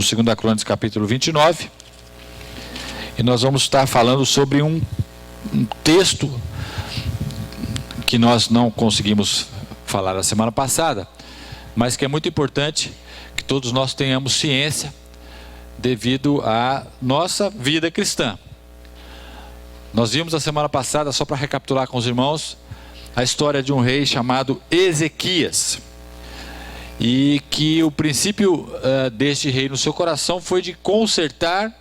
2 Crônicas capítulo 29, e nós vamos estar falando sobre um texto que nós não conseguimos falar na semana passada, mas que é muito importante que todos nós tenhamos ciência devido à nossa vida cristã. Nós vimos na semana passada, só para recapitular com os irmãos, a história de um rei chamado Ezequias, e que o princípio deste rei no seu coração foi de consertar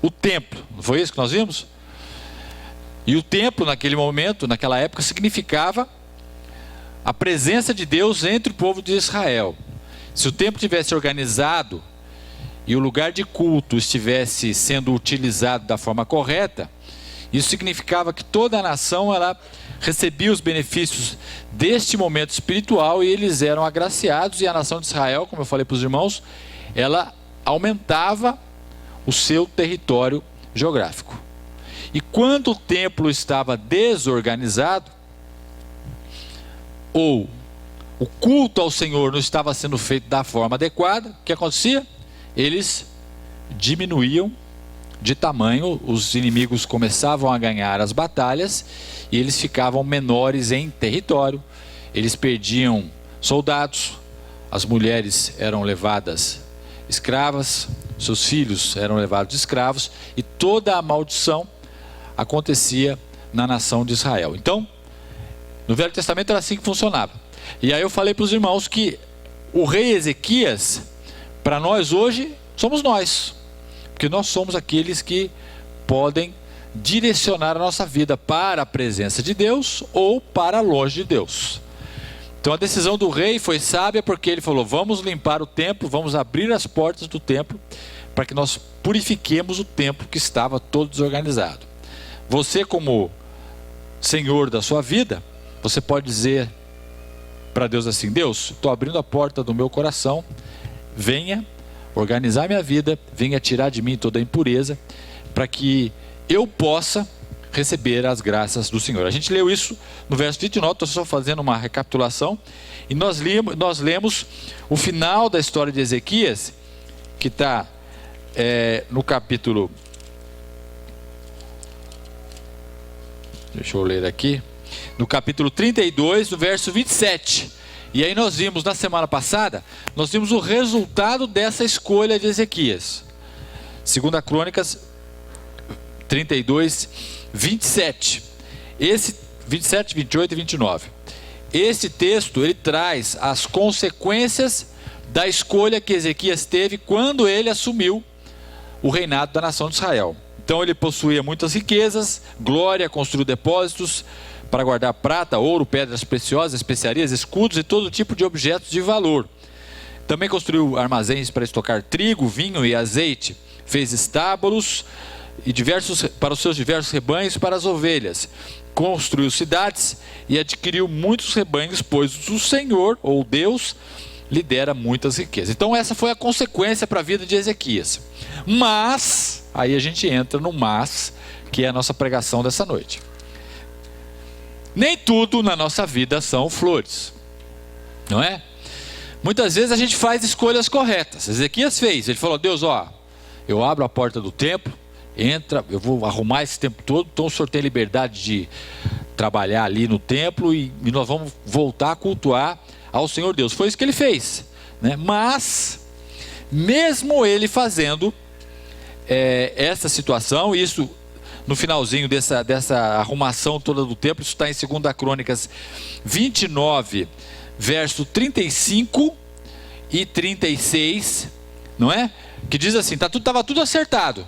o templo. Não foi isso que nós vimos? E o templo naquele momento, naquela época, significava a presença de Deus entre o povo de Israel. Se o templo tivesse organizado e o lugar de culto estivesse sendo utilizado da forma correta, isso significava que toda a nação ela recebia os benefícios deste momento espiritual e eles eram agraciados, e a nação de Israel, como eu falei para os irmãos, ela aumentava o seu território geográfico. E quando o templo estava desorganizado, ou o culto ao Senhor não estava sendo feito da forma adequada, o que acontecia? Eles diminuíam de tamanho, os inimigos começavam a ganhar as batalhas e eles ficavam menores em território, eles perdiam soldados, as mulheres eram levadas escravas, seus filhos eram levados escravos, e toda a maldição acontecia na nação de Israel. Então, no Velho Testamento era assim que funcionava. E aí eu falei para os irmãos que o rei Ezequias, para nós hoje, somos nós. Porque nós somos aqueles que podem direcionar a nossa vida para a presença de Deus ou para longe de Deus. Então a decisão do rei foi sábia, porque ele falou: vamos limpar o templo, vamos abrir as portas do templo, para que nós purifiquemos o templo que estava todo desorganizado. Você, como senhor da sua vida, você pode dizer para Deus assim: Deus, estou abrindo a porta do meu coração, venha organizar minha vida, venha tirar de mim toda a impureza, para que eu possa receber as graças do Senhor. A gente leu isso no verso 29, estou só fazendo uma recapitulação, e nós lemos o final da história de Ezequias, que está no capítulo, deixa eu ler aqui, no capítulo 32, no verso 27. E aí nós vimos, na semana passada, nós vimos o resultado dessa escolha de Ezequias. 2 Crônicas 32, 27. Esse 27, 28 e 29. Esse texto, ele traz as consequências da escolha que Ezequias teve quando ele assumiu o reinado da nação de Israel. Então ele possuía muitas riquezas, glória, construiu depósitos para guardar prata, ouro, pedras preciosas, especiarias, escudos e todo tipo de objetos de valor. Também construiu armazéns para estocar trigo, vinho e azeite. Fez estábulos e para os seus diversos rebanhos e para as ovelhas. Construiu cidades e adquiriu muitos rebanhos, pois o Senhor, ou Deus, lhe dera muitas riquezas. Então essa foi a consequência para a vida de Ezequias. Mas, aí a gente entra no mas, que é a nossa pregação dessa noite. Nem tudo na nossa vida são flores, não é? Muitas vezes a gente faz escolhas corretas. Ezequias fez, ele falou: Deus, eu abro a porta do templo, entra, eu vou arrumar esse tempo todo, então o Senhor tem liberdade de trabalhar ali no templo e nós vamos voltar a cultuar ao Senhor Deus. Foi isso que ele fez, né? Mas, mesmo ele fazendo essa situação, isso no finalzinho dessa arrumação toda do templo, isso está em 2 Crônicas 29, verso 35 e 36, não é? Que diz assim: estava tudo acertado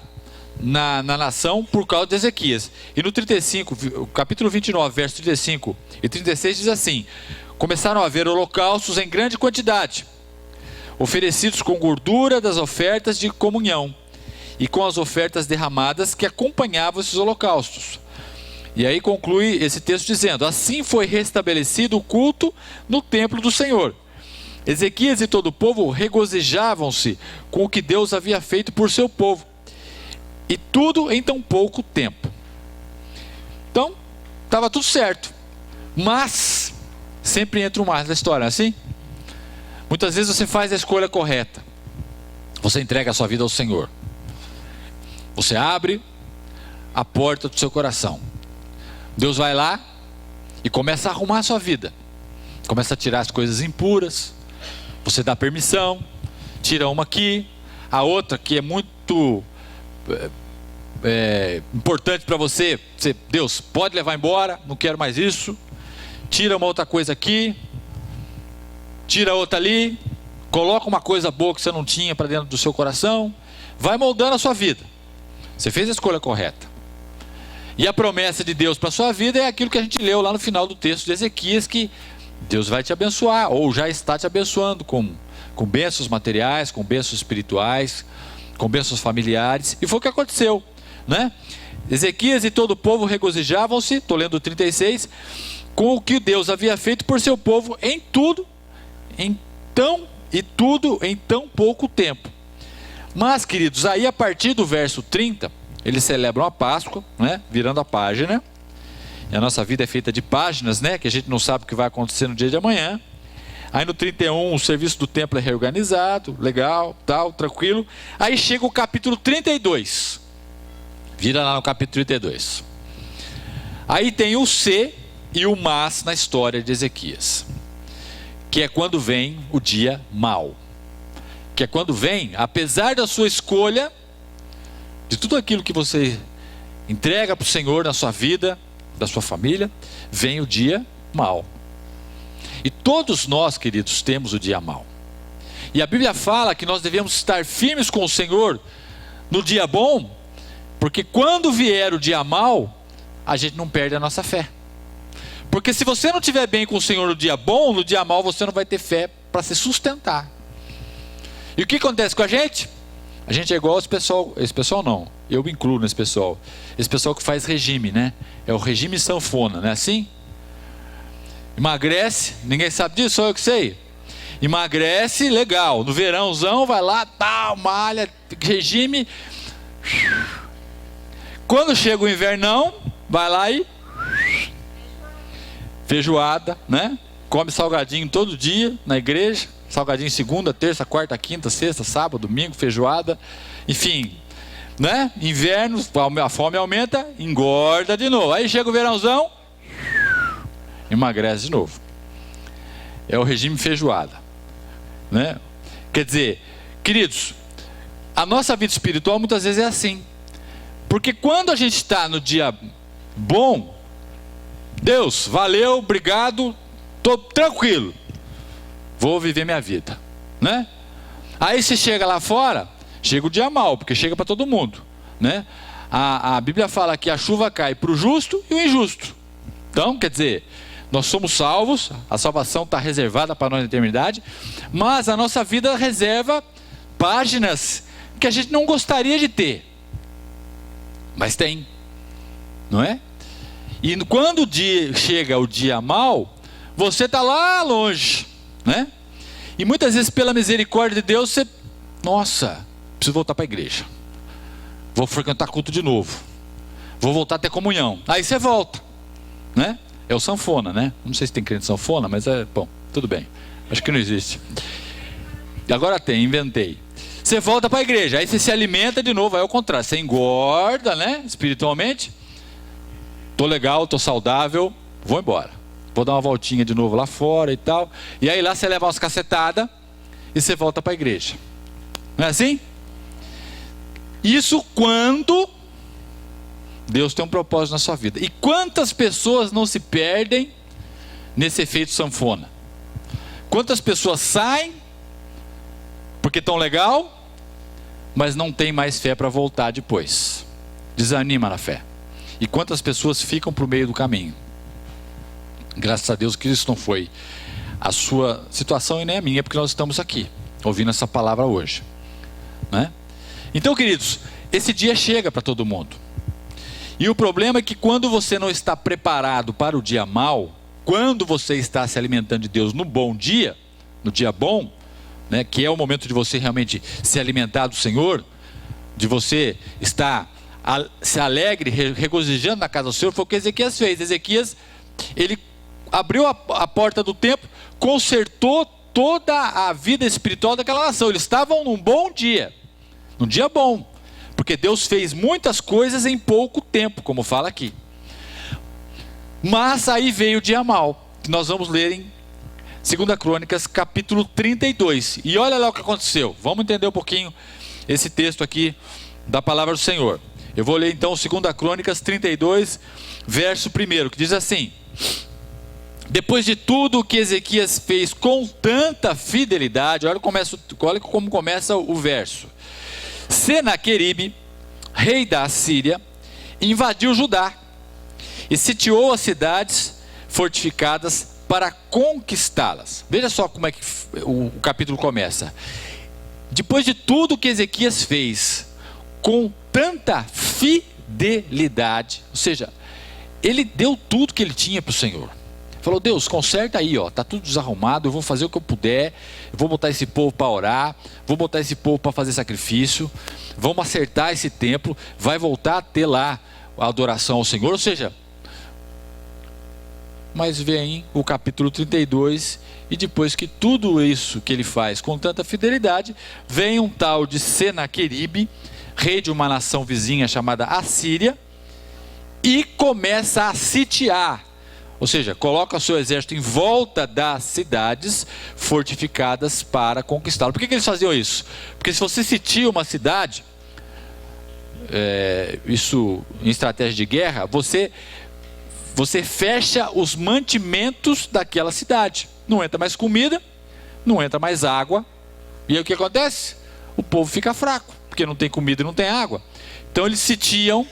na nação por causa de Ezequias. E no 35, o capítulo 29, verso 35 e 36 diz assim: começaram a haver holocaustos em grande quantidade, oferecidos com gordura das ofertas de comunhão, e com as ofertas derramadas que acompanhavam esses holocaustos. E aí conclui esse texto dizendo: assim foi restabelecido o culto no templo do Senhor. Ezequias e todo o povo regozijavam-se com o que Deus havia feito por seu povo, e tudo em tão pouco tempo. Então, estava tudo certo, mas sempre entra um mas na história, assim? Muitas vezes você faz a escolha correta, você entrega a sua vida ao Senhor. Você abre a porta do seu coração. Deus vai lá e começa a arrumar a sua vida. Começa a tirar as coisas impuras. Você dá permissão, tira uma aqui, a outra que é muito importante para você, Deus, pode levar embora, não quero mais isso. Tira uma outra coisa aqui, tira outra ali, coloca uma coisa boa que você não tinha para dentro do seu coração. Vai moldando a sua vida. Você fez a escolha correta. E a promessa de Deus para a sua vida é aquilo que a gente leu lá no final do texto de Ezequias, que Deus vai te abençoar, ou já está te abençoando com bênçãos materiais, com bênçãos espirituais, com bênçãos familiares. E foi o que aconteceu, né? Ezequias e todo o povo regozijavam-se, estou lendo o 36, com o que Deus havia feito por seu povo em tudo, em tão pouco tempo. Mas, queridos, aí a partir do verso 30, eles celebram a Páscoa, né? Virando a página. E a nossa vida é feita de páginas, né? Que a gente não sabe o que vai acontecer no dia de amanhã. Aí no 31 o serviço do templo é reorganizado, legal, tal, tranquilo. Aí chega o capítulo 32. Vira lá no capítulo 32. Aí tem o se e o mas na história de Ezequias. Que é quando vem o dia mau. Que é quando vem, apesar da sua escolha, de tudo aquilo que você entrega para o Senhor na sua vida, da sua família, vem o dia mau. E todos nós, queridos, temos o dia mau. E a Bíblia fala que nós devemos estar firmes com o Senhor no dia bom, porque quando vier o dia mau, a gente não perde a nossa fé. Porque se você não estiver bem com o Senhor no dia bom, no dia mau você não vai ter fé para se sustentar. E o que acontece com a gente? A gente é igual esse pessoal não, eu me incluo nesse pessoal. Esse pessoal que faz regime, né? É o regime sanfona, não é assim? Emagrece, ninguém sabe disso, só eu que sei. Emagrece, legal, no verãozão vai lá, tal, malha, regime. Quando chega o invernão, vai lá e feijoada, né? Come salgadinho todo dia na igreja. Salgadinho segunda, terça, quarta, quinta, sexta, sábado, domingo, feijoada. Enfim, né? Inverno, a fome aumenta, engorda de novo. Aí chega o verãozão, emagrece de novo. É o regime feijoada, né? Quer dizer, queridos, a nossa vida espiritual muitas vezes é assim. Porque quando a gente está no dia bom, Deus, valeu, obrigado, estou tranquilo, vou viver minha vida, né? Aí você chega lá fora, chega o dia mau, porque chega para todo mundo, né? A Bíblia fala que a chuva cai para o justo e o injusto. Então, quer dizer, nós somos salvos, a salvação está reservada para nós na eternidade, mas a nossa vida reserva páginas que a gente não gostaria de ter, mas tem, não é? E quando chega o dia mau, você está lá longe, né? E muitas vezes pela misericórdia de Deus você, nossa, preciso voltar para a igreja, vou frequentar culto de novo, vou voltar a ter comunhão. Aí você volta, né? É o sanfona, né? Não sei se tem crente sanfona, mas bom, tudo bem, acho que não existe. E agora tem, inventei. Você volta para a igreja, aí você se alimenta de novo, aí é o contrário, você engorda, né? Espiritualmente, tô legal, tô saudável, vou embora, vou dar uma voltinha de novo lá fora e tal. E aí lá você leva umas cacetadas e você volta para a igreja. Não é assim? Isso quando Deus tem um propósito na sua vida. E quantas pessoas não se perdem nesse efeito sanfona? Quantas pessoas saem porque estão legal, mas não tem mais fé para voltar depois, desanima na fé. E quantas pessoas ficam para o meio do caminho? Graças a Deus que isso não foi a sua situação e nem a minha, porque nós estamos aqui ouvindo essa palavra hoje, né? Então, queridos, esse dia chega para todo mundo. E o problema é que quando você não está preparado para o dia mau, quando você está se alimentando de Deus no bom dia, no dia bom, né, que é o momento de você realmente se alimentar do Senhor, de você estar se alegre, regozijando na casa do Senhor, foi o que Ezequias fez. Ezequias, ele abriu a porta do templo, consertou toda a vida espiritual daquela nação. Eles estavam num bom dia, num dia bom, porque Deus fez muitas coisas em pouco tempo, como fala aqui. Mas aí veio o dia mau, que nós vamos ler em 2 Crônicas, capítulo 32. E olha lá o que aconteceu. Vamos entender um pouquinho esse texto aqui da palavra do Senhor. Eu vou ler então 2 Crônicas 32, verso 1, que diz assim: depois de tudo que Ezequias fez com tanta fidelidade, olha como começa o verso. Senaqueribe, rei da Assíria, invadiu Judá e sitiou as cidades fortificadas para conquistá-las. Veja só como é que o capítulo começa. Depois de tudo que Ezequias fez com tanta fidelidade, ou seja, ele deu tudo que ele tinha para o Senhor. Falou: Deus, conserta aí, ó, tá tudo desarrumado, eu vou fazer o que eu puder, eu vou botar esse povo para orar, vou botar esse povo para fazer sacrifício, vamos acertar esse templo, vai voltar a ter lá a adoração ao Senhor. Ou seja, mas vem o capítulo 32, e depois que tudo isso que ele faz com tanta fidelidade, vem um tal de Senaqueribe, rei de uma nação vizinha chamada Assíria, e começa a sitiar, ou seja, coloca o seu exército em volta das cidades fortificadas para conquistá-lo. Por que eles faziam isso? Porque se você sitia uma cidade, isso em estratégia de guerra, você fecha os mantimentos daquela cidade. Não entra mais comida, não entra mais água. E aí o que acontece? O povo fica fraco, porque não tem comida e não tem água. Então eles sitiam,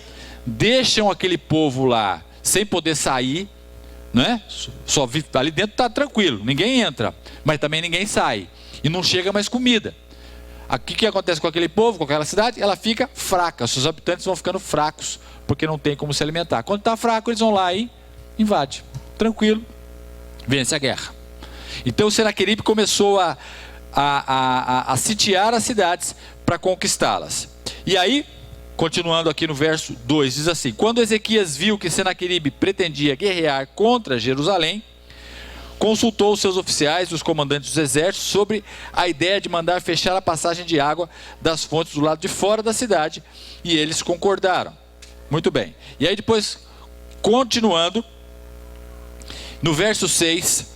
deixam aquele povo lá sem poder sair, né? Só ali dentro está tranquilo, ninguém entra, mas também ninguém sai, e não chega mais comida. Aqui o que acontece com aquele povo, com aquela cidade? Ela fica fraca, seus habitantes vão ficando fracos, porque não tem como se alimentar. Quando está fraco, eles vão lá e invadem, tranquilo, vence a guerra. Então o Senaqueribe começou a sitiar as cidades para conquistá-las. E aí, continuando aqui no verso 2, diz assim: quando Ezequias viu que Senaqueribe pretendia guerrear contra Jerusalém, consultou os seus oficiais e os comandantes dos exércitos sobre a ideia de mandar fechar a passagem de água das fontes do lado de fora da cidade, e eles concordaram. Muito bem. E aí depois, continuando, no verso 6,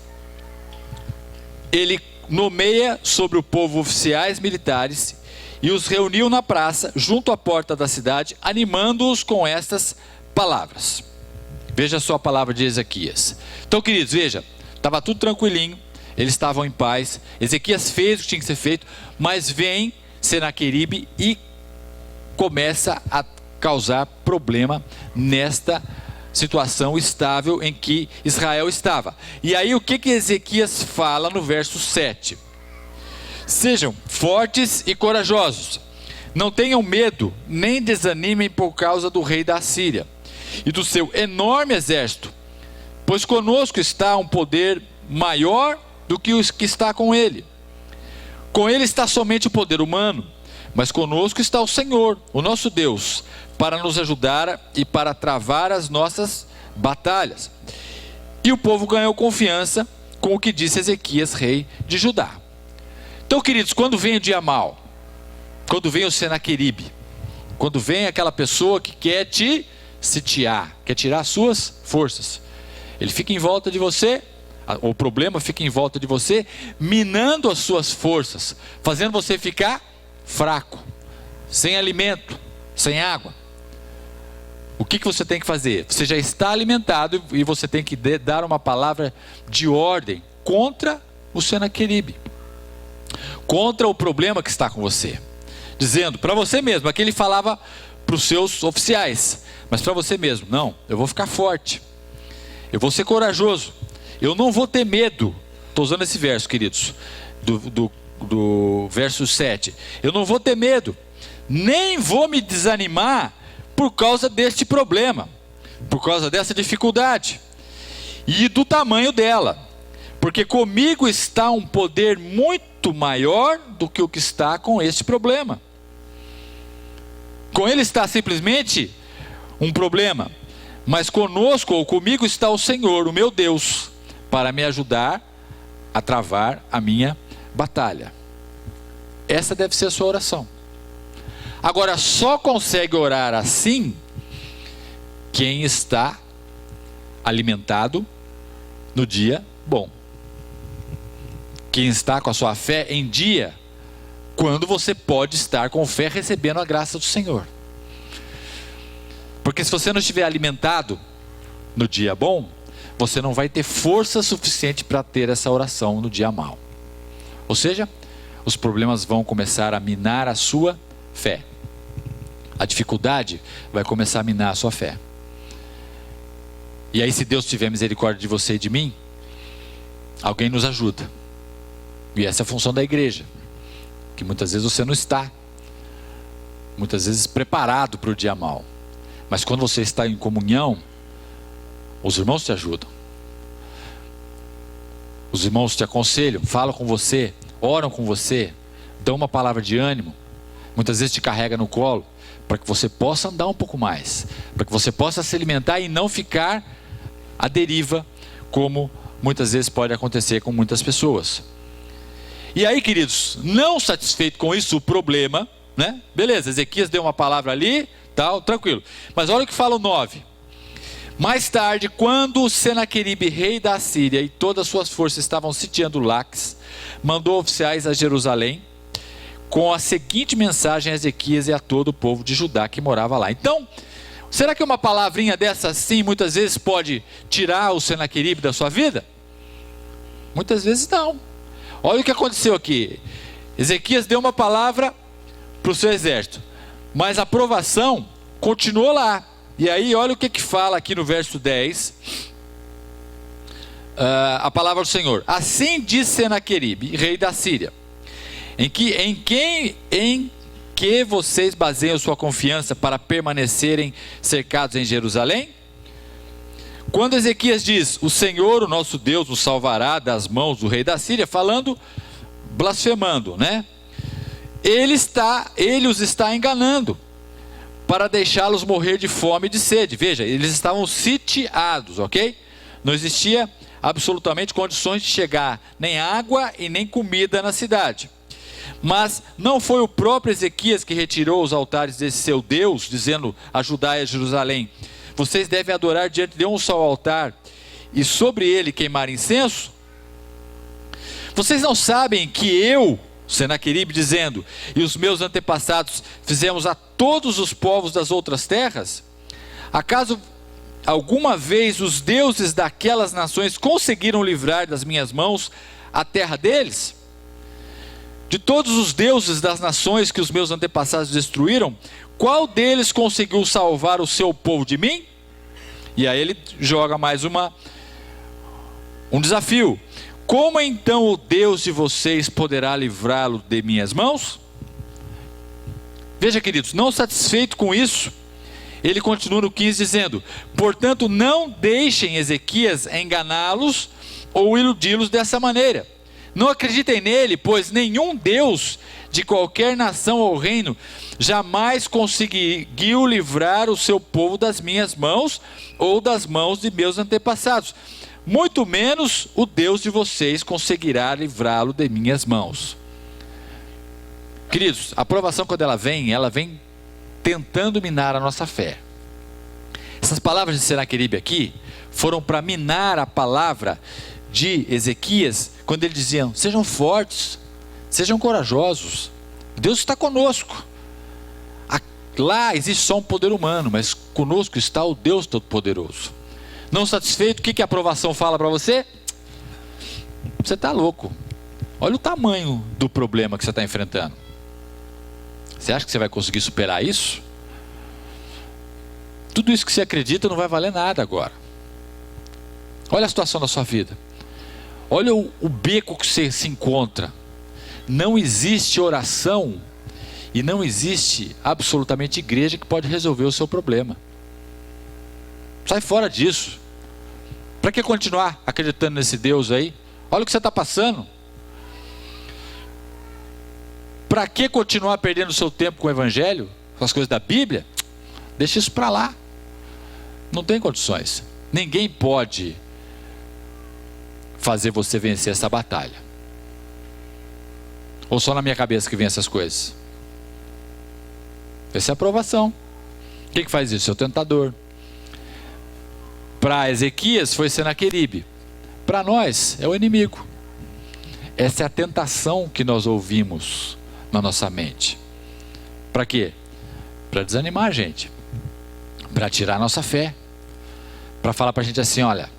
ele nomeia sobre o povo oficiais militares e os reuniu na praça, junto à porta da cidade, animando-os com estas palavras. Veja só a palavra de Ezequias. Então, queridos, veja, estava tudo tranquilinho, eles estavam em paz, Ezequias fez o que tinha que ser feito, mas vem Senaqueribe e começa a causar problema nesta situação estável em que Israel estava. E aí o que Ezequias fala no verso 7? Sejam fortes e corajosos, não tenham medo, nem desanimem por causa do rei da Assíria e do seu enorme exército, pois conosco está um poder maior do que os que está com ele. Com ele está somente o poder humano, mas conosco está o Senhor, o nosso Deus, para nos ajudar e para travar as nossas batalhas. E o povo ganhou confiança com o que disse Ezequias, rei de Judá. Então, queridos, quando vem o dia mau, quando vem o Senaqueribe, quando vem aquela pessoa que quer te sitiar, quer tirar as suas forças, ele fica em volta de você, o problema fica em volta de você, minando as suas forças, fazendo você ficar fraco, sem alimento, sem água. O que você tem que fazer? Você já está alimentado e você tem que dar uma palavra de ordem contra o Senaqueribe, contra o problema que está com você, dizendo para você mesmo, aqui ele falava para os seus oficiais, mas para você mesmo: não, eu vou ficar forte, eu vou ser corajoso, eu não vou ter medo. Estou usando esse verso, queridos, do verso 7, eu não vou ter medo, nem vou me desanimar por causa deste problema, por causa dessa dificuldade e do tamanho dela, porque comigo está um poder muito maior do que o que está com este problema. Com ele está simplesmente um problema, mas conosco ou comigo está o Senhor, o meu Deus, para me ajudar a travar a minha batalha. Essa deve ser a sua oração. Agora, só consegue orar assim quem está alimentado no dia bom. Quem está com a sua fé em dia, quando você pode estar com fé recebendo a graça do Senhor. Porque se você não estiver alimentado no dia bom, você não vai ter força suficiente para ter essa oração no dia mau. Ou seja, os problemas vão começar a minar a sua fé. A dificuldade vai começar a minar a sua fé. E aí, se Deus tiver misericórdia de você e de mim, alguém nos ajuda. E essa é a função da igreja. Que muitas vezes você não está, muitas vezes preparado para o dia mau. Mas quando você está em comunhão, os irmãos te ajudam. Os irmãos te aconselham, falam com você, oram com você, dão uma palavra de ânimo. Muitas vezes te carrega no colo, para que você possa andar um pouco mais, para que você possa se alimentar e não ficar à deriva, como muitas vezes pode acontecer com muitas pessoas. E aí, queridos, não satisfeito com isso, o problema, né? Beleza, Ezequias deu uma palavra ali, tal, tranquilo. Mas olha o que fala o 9. Mais tarde, quando Senaqueribe, rei da Assíria, e todas as suas forças estavam sitiando Laques, mandou oficiais a Jerusalém, com a seguinte mensagem a Ezequias e a todo o povo de Judá que morava lá. Então, será que uma palavrinha dessa assim, muitas vezes pode tirar o Senaqueribe da sua vida? Muitas vezes não. Olha o que aconteceu aqui. Ezequias deu uma palavra para o seu exército, mas a provação continuou lá. E aí olha o que fala aqui no verso 10, a palavra do Senhor. Assim diz Senaqueribe, rei da Síria, em que vocês baseiam sua confiança para permanecerem cercados em Jerusalém? Quando Ezequias diz, o Senhor, o nosso Deus, nos salvará das mãos do rei da Síria, falando, blasfemando, né? Ele os está enganando, para deixá-los morrer de fome e de sede. Veja, eles estavam sitiados, ok? Não existia absolutamente condições de chegar nem água e nem comida na cidade. Mas não foi o próprio Ezequias que retirou os altares desse seu Deus, dizendo a Judá e a Jerusalém, vocês devem adorar diante de um só altar, e sobre ele queimar incenso? Vocês não sabem que eu, Senaqueribe, dizendo, e os meus antepassados fizemos a todos os povos das outras terras? Acaso alguma vez os deuses daquelas nações conseguiram livrar das minhas mãos a terra deles? De todos os deuses das nações que os meus antepassados destruíram, qual deles conseguiu salvar o seu povo de mim? E aí ele joga mais um desafio. Como então o Deus de vocês poderá livrá-lo de minhas mãos? Veja, queridos, não satisfeito com isso, ele continua no 15 dizendo, portanto não deixem Ezequias enganá-los ou iludi-los dessa maneira. Não acreditem nele, pois nenhum Deus de qualquer nação ou reino jamais conseguiu livrar o seu povo das minhas mãos ou das mãos de meus antepassados. Muito menos o Deus de vocês conseguirá livrá-lo de minhas mãos. Queridos, a provação quando ela vem tentando minar a nossa fé. Essas palavras de Senaqueribe aqui foram para minar a palavra de Ezequias, quando ele dizia, sejam fortes, sejam corajosos, Deus está conosco. Lá existe só um poder humano, mas conosco está o Deus Todo-Poderoso. Não satisfeito, o que a aprovação fala para você? Você está louco. Olha o tamanho do problema que você está enfrentando. Você acha que você vai conseguir superar isso? Tudo isso que você acredita não vai valer nada agora. Olha a situação da sua vida. Olha o beco que você se encontra. Não existe oração e não existe absolutamente igreja que pode resolver o seu problema. Sai fora disso. Para que continuar acreditando nesse Deus aí? Olha o que você está passando. Para que continuar perdendo o seu tempo com o Evangelho? Com as coisas da Bíblia? Deixa isso para lá. Não tem condições. Ninguém pode fazer você vencer essa batalha. Ou só na minha cabeça que vem essas coisas? Essa é a aprovação. Quem que faz isso? É o tentador. Para Ezequias foi Senaqueribe. Para nós é o inimigo. Essa é a tentação que nós ouvimos na nossa mente. Para quê? Para desanimar a gente. Para tirar a nossa fé. Para falar para a gente assim, olha,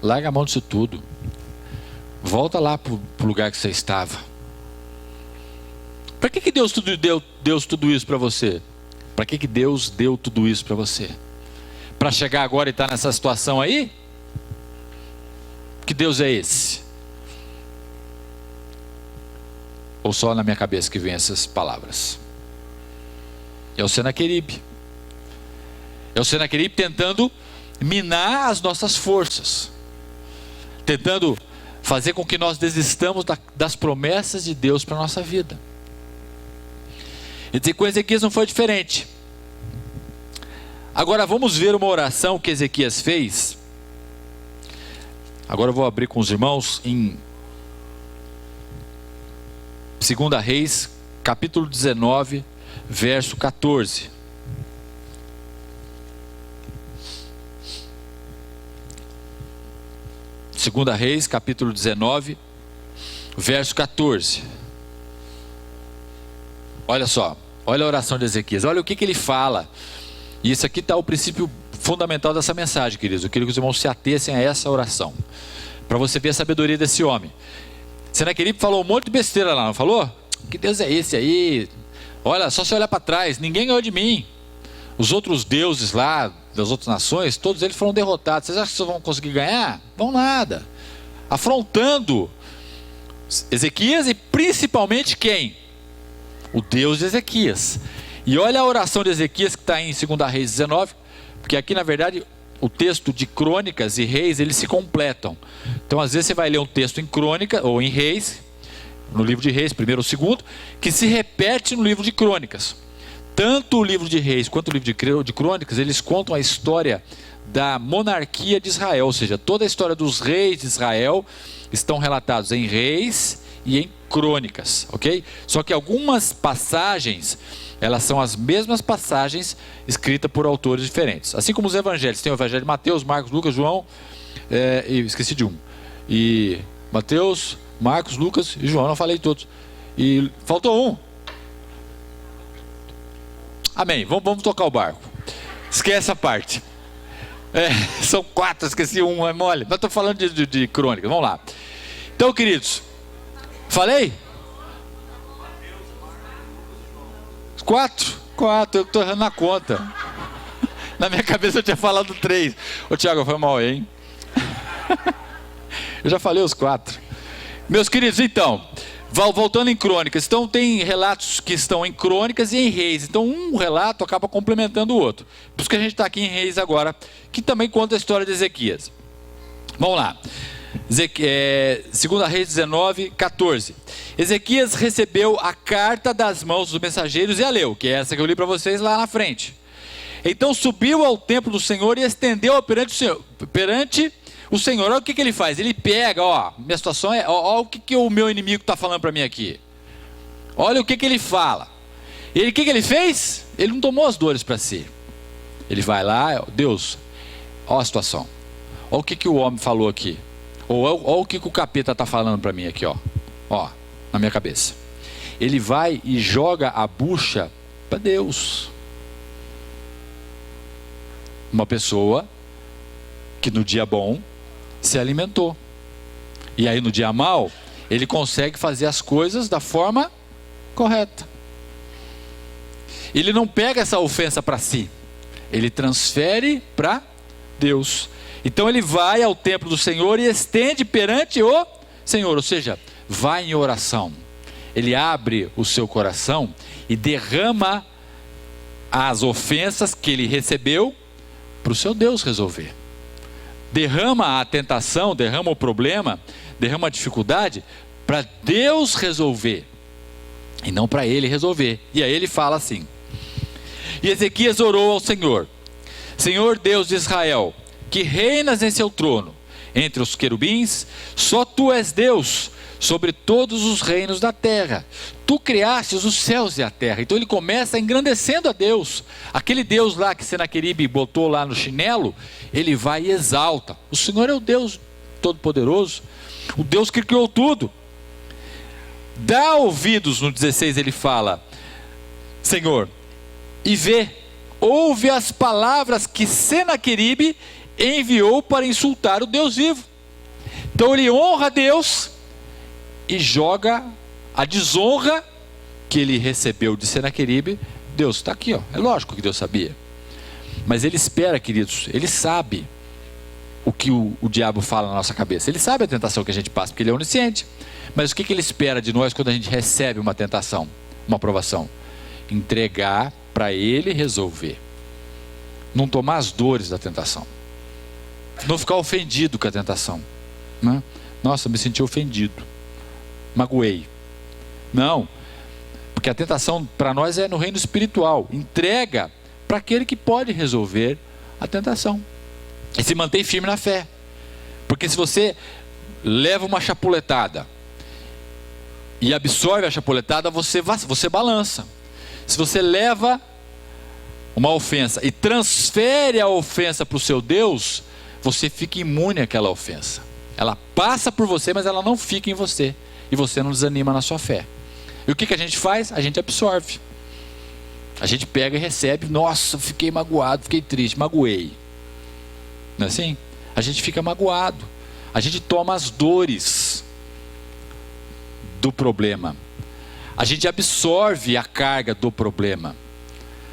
larga a mão disso tudo. Volta lá para o lugar que você estava. Para que Deus deu tudo isso para você? Para que Deus deu tudo isso para você? Para chegar agora e estar nessa situação aí? Que Deus é esse? Ou só na minha cabeça que vem essas palavras? É o Senaqueribe. É o Senaqueribe tentando minar as nossas forças. Tentando fazer com que nós desistamos das promessas de Deus para a nossa vida. E com Ezequias não foi diferente. Agora vamos ver uma oração que Ezequias fez. Agora eu vou abrir com os irmãos em 2 Reis, capítulo 19, verso 14. Segunda Reis, capítulo 19, verso 14. Olha só, olha a oração de Ezequias, olha o que ele fala. E isso aqui está o princípio fundamental dessa mensagem, queridos. Eu queria que os irmãos se atessem a essa oração, para você ver a sabedoria desse homem. Senaqueribe falou um monte de besteira lá, não falou? Que Deus é esse aí? Olha, só se olhar para trás, ninguém ganhou de mim. Os outros deuses lá, das outras nações, todos eles foram derrotados. Vocês acham que vocês vão conseguir ganhar? Vão nada. Afrontando Ezequias e principalmente quem? O Deus de Ezequias. E olha a oração de Ezequias que está em 2 Reis 19, porque aqui na verdade o texto de Crônicas e Reis, eles se completam. Então às vezes você vai ler um texto em Crônica ou em Reis, no livro de Reis, primeiro ou segundo, que se repete no livro de Crônicas. Tanto o livro de Reis quanto o livro de Crônicas, eles contam a história da monarquia de Israel, ou seja, toda a história dos reis de Israel estão relatados em Reis e em Crônicas, ok? Só que algumas passagens, elas são as mesmas passagens escritas por autores diferentes. Assim como os evangelhos, tem o evangelho de Mateus, Marcos, Lucas, João, e esqueci de um. E Mateus, Marcos, Lucas e João, não falei todos. E faltou um. Amém, vamos tocar o barco. Esquece essa parte. São 4, esqueci um, é mole. Mas estou falando de crônica, vamos lá. Então, queridos, falei? 4, eu estou errando na conta. Na minha cabeça eu tinha falado 3. Ô Tiago, foi mal, hein? Eu já falei os 4. Meus queridos, então, voltando em Crônicas, então tem relatos que estão em Crônicas e em Reis. Então um relato acaba complementando o outro. Por isso que a gente está aqui em Reis agora, que também conta a história de Ezequias. Vamos lá. 2 Reis 19, 14. Ezequias recebeu a carta das mãos dos mensageiros e a leu, que é essa que eu li para vocês lá na frente. Então subiu ao templo do Senhor e estendeu perante o Senhor. Olha o que ele faz. Ele pega, minha situação é, o que o meu inimigo está falando para mim aqui. Olha o que ele fala. O que ele fez? Ele não tomou as dores para si. Ele vai lá, Deus, olha a situação. Olha o que o homem falou aqui. Olha o que o capeta está falando para mim aqui, ó, na minha cabeça. Ele vai e joga a bucha para Deus. Uma pessoa que no dia bom se alimentou. E aí no dia mal, ele consegue fazer as coisas da forma correta. Ele não pega essa ofensa para si. Ele transfere para Deus. Então ele vai ao templo do Senhor e estende perante o Senhor. Ou seja, vai em oração. Ele abre o seu coração e derrama as ofensas que ele recebeu para o seu Deus resolver. Derrama a tentação, derrama o problema, derrama a dificuldade para Deus resolver e não para ele resolver. E aí ele fala assim: e Ezequias orou ao Senhor: Senhor Deus de Israel, que reinas em seu trono, entre os querubins, só tu és Deus sobre todos os reinos da terra. Tu criastes os céus e a terra. Então ele começa engrandecendo a Deus. Aquele Deus lá que Senaqueribe botou lá no chinelo, ele vai e exalta. O Senhor é o Deus Todo-Poderoso, o Deus que criou tudo. Dá ouvidos, no 16 ele fala, Senhor, e vê, ouve as palavras que Senaqueribe enviou para insultar o Deus vivo. Então ele honra a Deus e joga a desonra que ele recebeu de Senaqueribe. Deus está aqui, ó. É lógico que Deus sabia, mas ele espera, queridos, ele sabe o que o diabo fala na nossa cabeça, ele sabe a tentação que a gente passa, porque ele é onisciente. Mas o que ele espera de nós quando a gente recebe uma tentação, uma provação? Entregar para ele resolver, não tomar as dores da tentação, não ficar ofendido com a tentação, né? Nossa, me senti ofendido, magoei. Não, porque a tentação para nós é no reino espiritual. Entrega para aquele que pode resolver a tentação e se mantém firme na fé. Porque se você leva uma chapuletada e absorve a chapuletada, você balança. Se você leva uma ofensa e transfere a ofensa para o seu Deus, você fica imune àquela ofensa. Ela passa por você, mas ela não fica em você, e você não desanima na sua fé. E o que a gente faz? A gente absorve. A gente pega e recebe. Nossa, fiquei magoado, fiquei triste, magoei. Não é assim? A gente fica magoado. A gente toma as dores do problema. A gente absorve a carga do problema.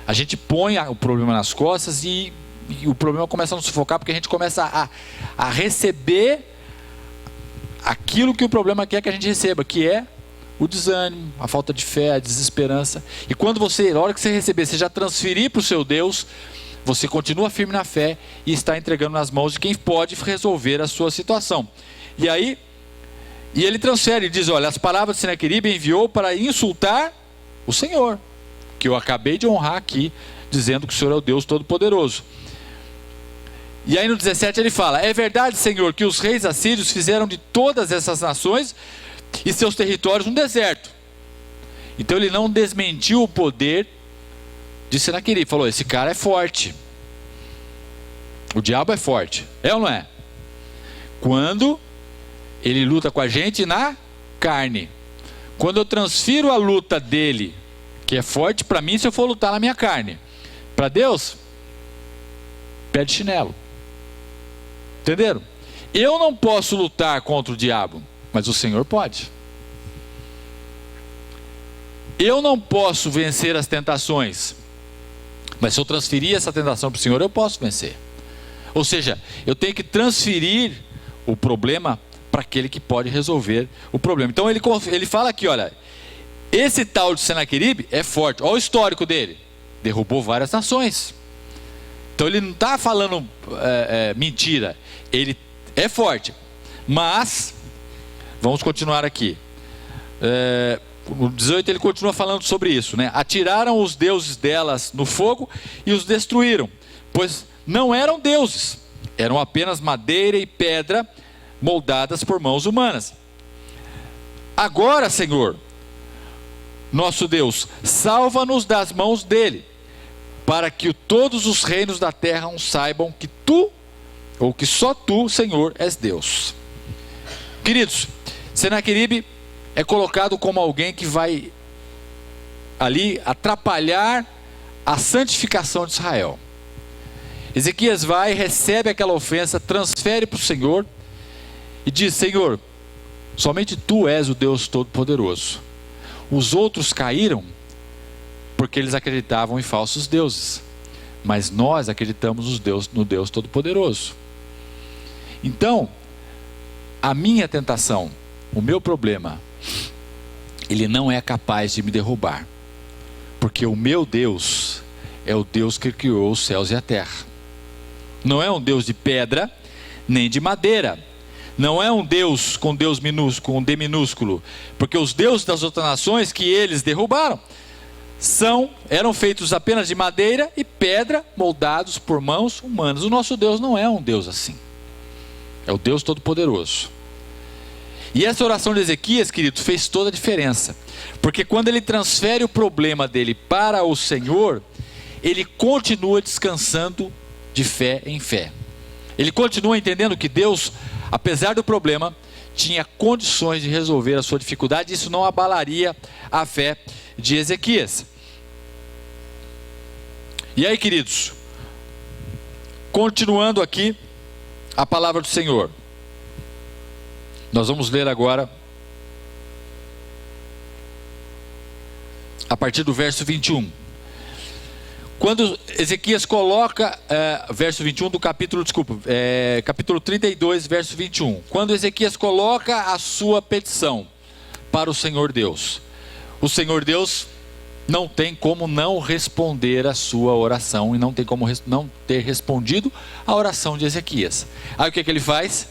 A gente põe o problema nas costas e o problema começa a nos sufocar, porque a gente começa a receber aquilo que o problema quer que a gente receba, que é o desânimo, a falta de fé, a desesperança. E quando você, na hora que você receber, você já transferir para o seu Deus, você continua firme na fé e está entregando nas mãos de quem pode resolver a sua situação. E aí, ele transfere, ele diz, olha, as palavras de Senaqueribe enviou para insultar o Senhor, que eu acabei de honrar aqui, dizendo que o Senhor é o Deus Todo-Poderoso. E aí no 17 ele fala, é verdade, Senhor, que os reis assírios fizeram de todas essas nações e seus territórios um deserto. Então ele não desmentiu o poder de Senaqueribe, falou, esse cara é forte, o diabo é forte, é ou não é? Quando ele luta com a gente na carne. Quando eu transfiro a luta dele, que é forte para mim, se eu for lutar na minha carne, para Deus, pede chinelo. Entenderam? Eu não posso lutar contra o diabo, mas o Senhor pode. Eu não posso vencer as tentações, mas se eu transferir essa tentação para o Senhor, eu posso vencer. Ou seja, eu tenho que transferir o problema para aquele que pode resolver o problema. Então ele fala aqui, olha, esse tal de Senaqueribe é forte. Olha o histórico dele, derrubou várias nações. Então ele não está falando mentira, ele é forte. Mas, vamos continuar aqui. No 18 ele continua falando sobre isso, né? Atiraram os deuses delas no fogo e os destruíram, pois não eram deuses, eram apenas madeira e pedra moldadas por mãos humanas. Agora, Senhor, nosso Deus, salva-nos das mãos dele, para que todos os reinos da terra saibam que tu, ou que só tu, Senhor, és Deus. Queridos, Senaqueribe é colocado como alguém que vai ali atrapalhar a santificação de Israel. Ezequias vai, recebe aquela ofensa, transfere para o Senhor e diz, Senhor, somente tu és o Deus Todo-Poderoso. Os outros caíram porque eles acreditavam em falsos deuses, mas nós acreditamos no Deus Todo-Poderoso. Então, a minha tentação, o meu problema, ele não é capaz de me derrubar, porque o meu Deus é o Deus que criou os céus e a terra. Não é um Deus de pedra, nem de madeira. Não é um Deus com Deus minúsculo, um D minúsculo, porque os deuses das outras nações que eles derrubaram eram feitos apenas de madeira e pedra, moldados por mãos humanas. O nosso Deus não é um Deus assim. É o Deus Todo-Poderoso. E essa oração de Ezequias, queridos, fez toda a diferença. Porque quando ele transfere o problema dele para o Senhor, ele continua descansando de fé em fé. Ele continua entendendo que Deus, apesar do problema, tinha condições de resolver a sua dificuldade. Isso não abalaria a fé de Ezequias. E aí, queridos, continuando aqui a palavra do Senhor, nós vamos ler agora a partir do verso 21. Quando Ezequias coloca, verso 21 do capítulo 32, verso 21. Quando Ezequias coloca a sua petição para o Senhor Deus, o Senhor Deus não tem como não responder a sua oração, e não tem como não ter respondido a oração de Ezequias. Aí o que ele faz?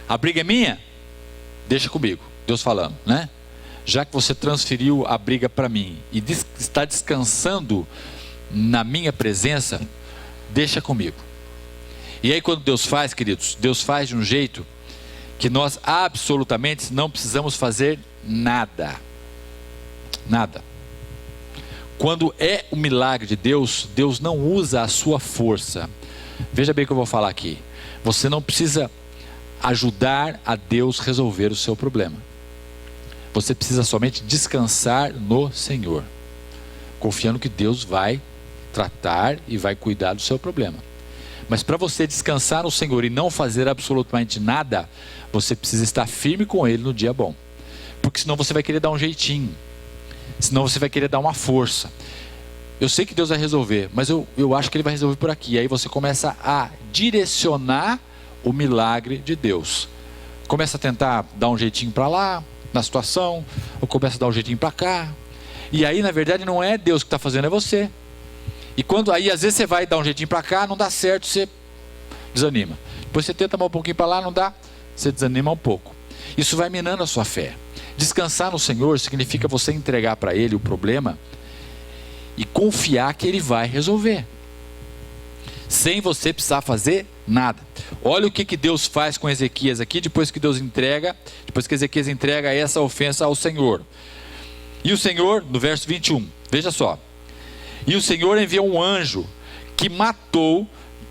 A briga é minha? Deixa comigo, Deus falando, né? Já que você transferiu a briga para mim e está descansando na minha presença, deixa comigo. E aí quando Deus faz, queridos, Deus faz de um jeito que nós absolutamente não precisamos fazer nada. Nada. Quando é o milagre de Deus, Deus não usa a sua força. Veja bem o que eu vou falar aqui. Você não precisa ajudar a Deus resolver o seu problema. Você precisa somente descansar no Senhor, confiando que Deus vai tratar e vai cuidar do seu problema. Mas para você descansar no Senhor e não fazer absolutamente nada, você precisa estar firme com Ele no dia bom. Porque senão você vai querer dar um jeitinho. Senão você vai querer dar uma força. Eu sei que Deus vai resolver, mas eu acho que Ele vai resolver por aqui. Aí você começa a direcionar o milagre de Deus. Começa a tentar dar um jeitinho para lá, na situação, ou começa a dar um jeitinho para cá. E aí, na verdade, não é Deus que está fazendo, é você. E quando aí, às vezes você vai dar um jeitinho para cá, não dá certo, você desanima. Depois você tenta mais um pouquinho para lá, não dá, você desanima um pouco. Isso vai minando a sua fé. Descansar no Senhor significa você entregar para Ele o problema e confiar que Ele vai resolver, sem você precisar fazer nada. Olha o que Deus faz com Ezequias aqui, depois que Ezequias entrega essa ofensa ao Senhor. E o Senhor, no verso 21, veja só. E o Senhor enviou um anjo que matou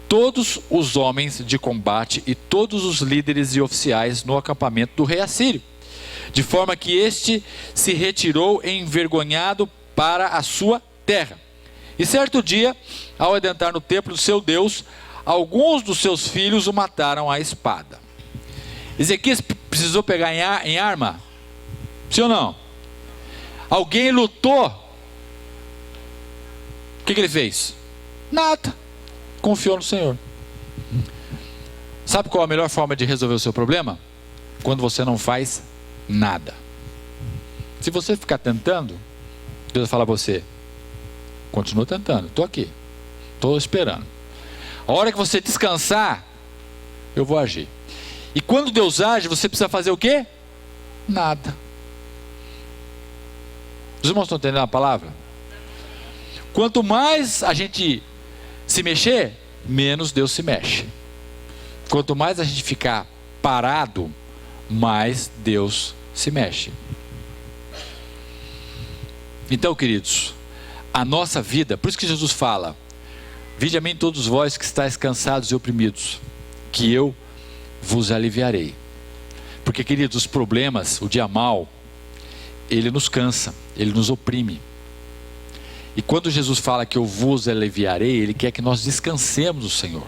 todos os homens de combate e todos os líderes e oficiais no acampamento do rei Assírio, de forma que este se retirou envergonhado para a sua terra. E certo dia, ao adentrar no templo do seu Deus, alguns dos seus filhos o mataram à espada. Ezequias precisou pegar em arma? Sim ou não? Alguém lutou? O que ele fez? Nada. Confiou no Senhor. Sabe qual a melhor forma de resolver o seu problema? Quando você não faz nada. Se você ficar tentando, Deus vai falar para você: continua tentando, estou aqui, estou esperando. A hora que você descansar, eu vou agir. E quando Deus age, você precisa fazer o quê? Nada. Os irmãos estão entendendo a palavra? Quanto mais a gente se mexer, menos Deus se mexe. Quanto mais a gente ficar parado, mais Deus se mexe. Então, queridos, a nossa vida, por isso que Jesus fala: vinde a mim todos vós que estáis cansados e oprimidos, que eu vos aliviarei. Porque, queridos, os problemas, o dia mau, ele nos cansa, ele nos oprime. E quando Jesus fala que eu vos aliviarei, Ele quer que nós descansemos no Senhor.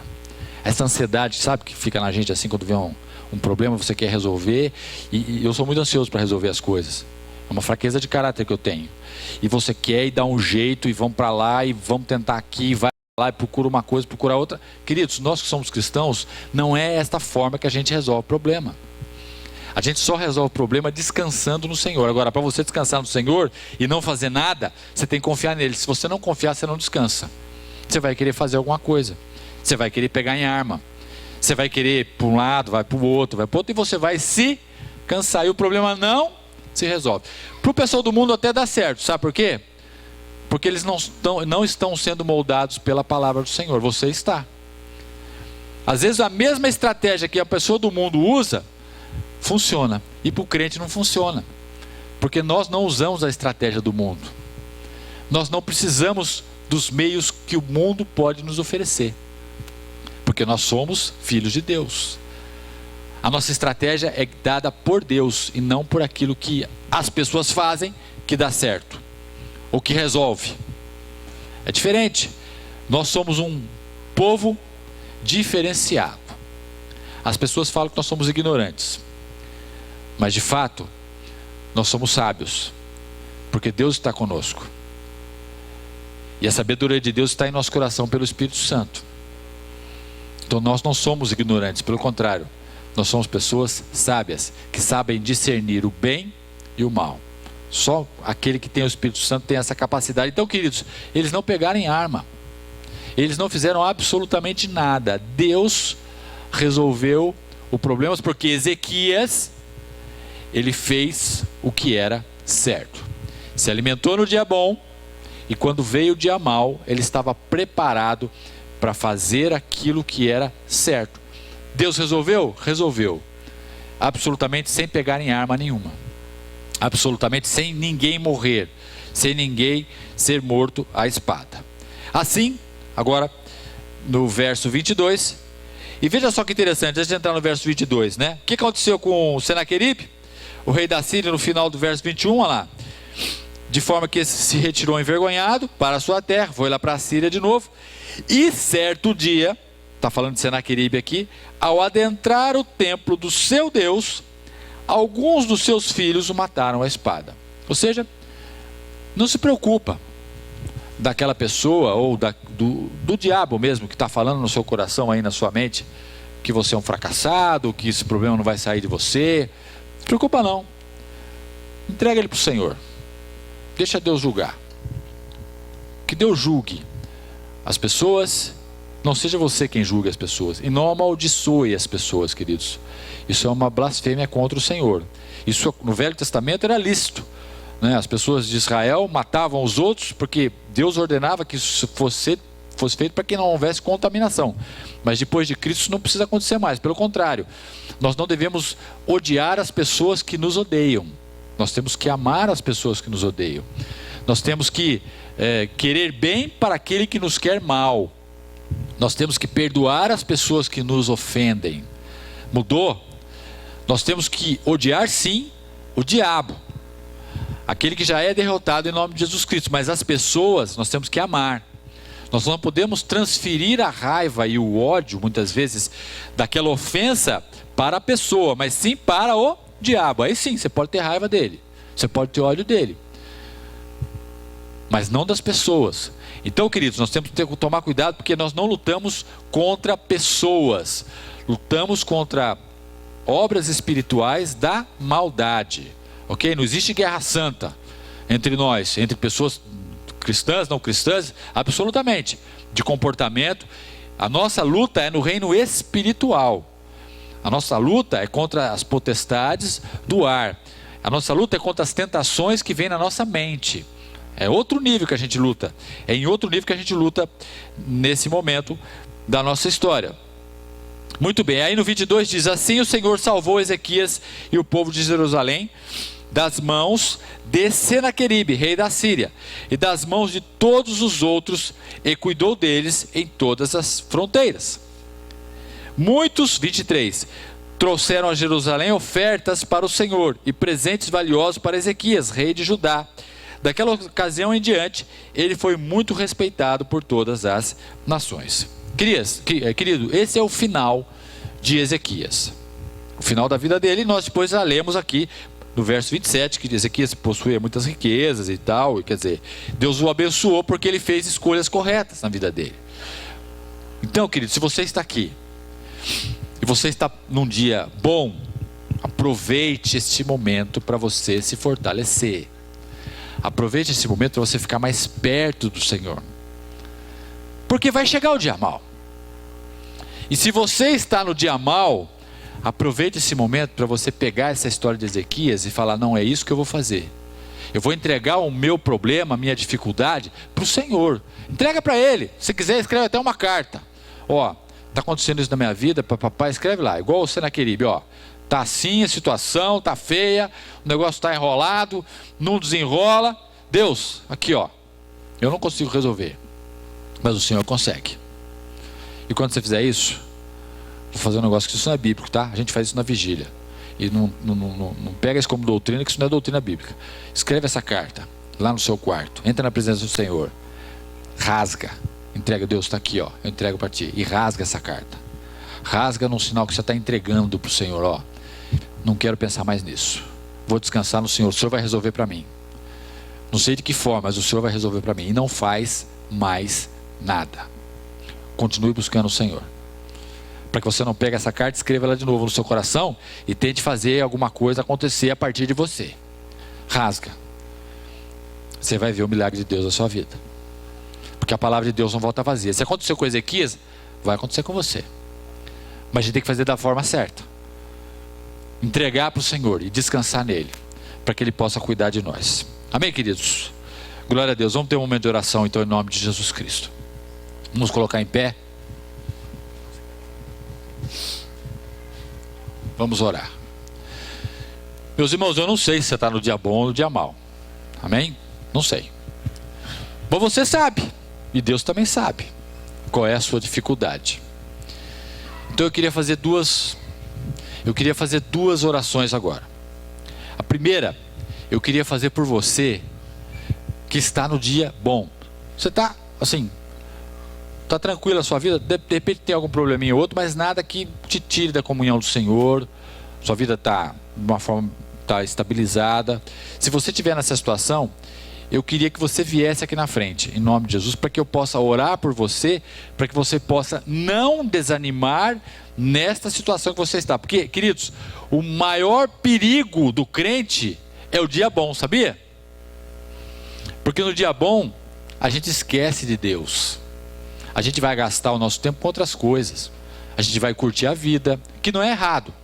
Essa ansiedade, sabe, que fica na gente assim quando vem um problema, você quer resolver, e eu sou muito ansioso para resolver as coisas. É uma fraqueza de caráter que eu tenho. E você quer e dá um jeito, e vamos para lá, e vamos tentar aqui, vai lá e procura uma coisa, procura outra. Queridos, nós que somos cristãos, não é esta forma que a gente resolve o problema. A gente só resolve o problema descansando no Senhor. Agora, para você descansar no Senhor e não fazer nada, você tem que confiar nele. Se você não confiar, você não descansa. Você vai querer fazer alguma coisa. Você vai querer pegar em arma. Você vai querer para um lado, vai para o outro, e você vai se cansar. E o problema não se resolve. Para o pessoal do mundo até dá certo. Sabe por quê? Porque eles não estão sendo moldados pela palavra do Senhor. Você está. Às vezes a mesma estratégia que a pessoa do mundo usa, funciona. E para o crente não funciona. Porque nós não usamos a estratégia do mundo. Nós não precisamos dos meios que o mundo pode nos oferecer. Porque nós somos filhos de Deus. A nossa estratégia é dada por Deus e não por aquilo que as pessoas fazem que dá certo. Ou que resolve. É diferente. Nós somos um povo diferenciado. As pessoas falam que nós somos ignorantes. Mas de fato, nós somos sábios. Porque Deus está conosco. E a sabedoria de Deus está em nosso coração pelo Espírito Santo. Então nós não somos ignorantes, pelo contrário. Nós somos pessoas sábias, que sabem discernir o bem e o mal. Só aquele que tem o Espírito Santo tem essa capacidade. Então, queridos, eles não pegaram em arma. Eles não fizeram absolutamente nada. Deus resolveu o problema, porque Ezequias, ele fez o que era certo. Se alimentou no dia bom, e quando veio o dia mau, ele estava preparado para fazer aquilo que era certo. Deus resolveu? Resolveu. Absolutamente sem pegar em arma nenhuma. Absolutamente sem ninguém morrer. Sem ninguém ser morto à espada. Assim, agora, no verso 22, e veja só que interessante, antes de entrar no verso 22, né? O que aconteceu com Senaqueribe, o rei da Síria, no final do verso 21, olha lá. De forma que se retirou envergonhado para a sua terra, foi lá para a Síria de novo, e certo dia, está falando de Senaqueribe aqui, ao adentrar o templo do seu Deus, alguns dos seus filhos o mataram à espada. Ou seja, não se preocupa daquela pessoa ou do diabo mesmo que está falando no seu coração aí, na sua mente, que você é um fracassado, que esse problema não vai sair de você. Não se preocupa não. Entrega ele para o Senhor. Deixa Deus julgar. Que Deus julgue as pessoas. Não seja você quem julgue as pessoas. E não amaldiçoe as pessoas, queridos. Isso é uma blasfêmia contra o Senhor. Isso no Velho Testamento era lícito, né? As pessoas de Israel matavam os outros porque Deus ordenava que isso fosse feito para que não houvesse contaminação. Mas depois de Cristo isso não precisa acontecer mais. Pelo contrário, nós não devemos odiar as pessoas que nos odeiam. Nós temos que amar as pessoas que nos odeiam. Nós temos que querer bem para aquele que nos quer mal. Nós temos que perdoar as pessoas que nos ofendem. Mudou? Nós temos que odiar sim o diabo, aquele que já é derrotado em nome de Jesus Cristo. Mas as pessoas nós temos que amar. Nós não podemos transferir a raiva e o ódio, muitas vezes, daquela ofensa para a pessoa, mas sim para o diabo. Aí sim, você pode ter raiva dele, você pode ter ódio dele, mas não das pessoas. Então, queridos, nós temos que tomar cuidado, porque nós não lutamos contra pessoas, lutamos contra obras espirituais da maldade, ok? Não existe guerra santa entre nós, entre pessoas cristãs, não cristãs, absolutamente, de comportamento. A nossa luta é no reino espiritual. A nossa luta é contra as potestades do ar. A nossa luta é contra as tentações que vêm na nossa mente. É outro nível que a gente luta. É em outro nível que a gente luta nesse momento da nossa história. Muito bem, aí no 22 diz: assim o Senhor salvou Ezequias e o povo de Jerusalém das mãos de Senaqueribe, rei da Síria, e das mãos de todos os outros, e cuidou deles em todas as fronteiras. Muitos, 23, trouxeram a Jerusalém ofertas para o Senhor e presentes valiosos para Ezequias, rei de Judá. Daquela ocasião em diante, ele foi muito respeitado por todas as nações. Querido, esse é o final de Ezequias, o final da vida dele. Nós depois já lemos aqui no verso 27 que Ezequias possuía muitas riquezas e tal, e quer dizer, Deus o abençoou porque ele fez escolhas corretas na vida dele. Então, querido, se você está aqui e você está num dia bom, aproveite este momento para você se fortalecer. Aproveite esse momento para você ficar mais perto do Senhor, porque vai chegar o dia mau. E se você está no dia mau, aproveite esse momento para você pegar essa história de Ezequias e falar: não, é isso que eu vou fazer. Eu vou entregar o meu problema, a minha dificuldade para o Senhor. Entrega para Ele. Se quiser, escreve até uma carta. Ó, está acontecendo isso na minha vida, papai, escreve lá, igual o Senaqueribe, ó. Está assim a situação, está feia, o negócio está enrolado, não desenrola. Deus, aqui ó, eu não consigo resolver, mas o Senhor consegue. E quando você fizer isso, vou fazer um negócio que isso não é bíblico, tá? A gente faz isso na vigília. E não pega isso como doutrina, que isso não é doutrina bíblica. Escreve essa carta lá no seu quarto, entra na presença do Senhor, rasga, entrega, Deus está aqui ó, eu entrego para ti, e rasga essa carta. Rasga num sinal que você está entregando para o Senhor, ó. Não quero pensar mais nisso, vou descansar no Senhor, o Senhor vai resolver para mim. Não sei de que forma, mas o Senhor vai resolver para mim. E não faz mais nada. Continue buscando o Senhor. Para que você não pegue essa carta, escreva ela de novo no seu coração e tente fazer alguma coisa acontecer a partir de você. Rasga. Você vai ver o milagre de Deus na sua vida. Porque a palavra de Deus não volta vazia. Se aconteceu com Ezequias, vai acontecer com você. Mas a gente tem que fazer da forma certa. Entregar para o Senhor e descansar nele, para que ele possa cuidar de nós. Amém, queridos? Glória a Deus. Vamos ter um momento de oração então, em nome de Jesus Cristo. Vamos colocar em pé. Vamos orar. Meus irmãos, eu não sei se você está no dia bom ou no dia mau. Amém? Não sei. Mas você sabe, e Deus também sabe qual é a sua dificuldade. Então eu queria fazer duas orações agora. A primeira, eu queria fazer por você que está no dia bom. Você está assim, está tranquilo a sua vida? De repente tem algum probleminha ou outro, mas nada que te tire da comunhão do Senhor. Sua vida está de uma forma, está estabilizada. Se você estiver nessa situação, eu queria que você viesse aqui na frente, em nome de Jesus, para que eu possa orar por você, para que você possa não desanimar nesta situação que você está. Porque, queridos, o maior perigo do crente é o dia bom, sabia? Porque no dia bom, a gente esquece de Deus. A gente vai gastar o nosso tempo com outras coisas. A gente vai curtir a vida, que não é errado.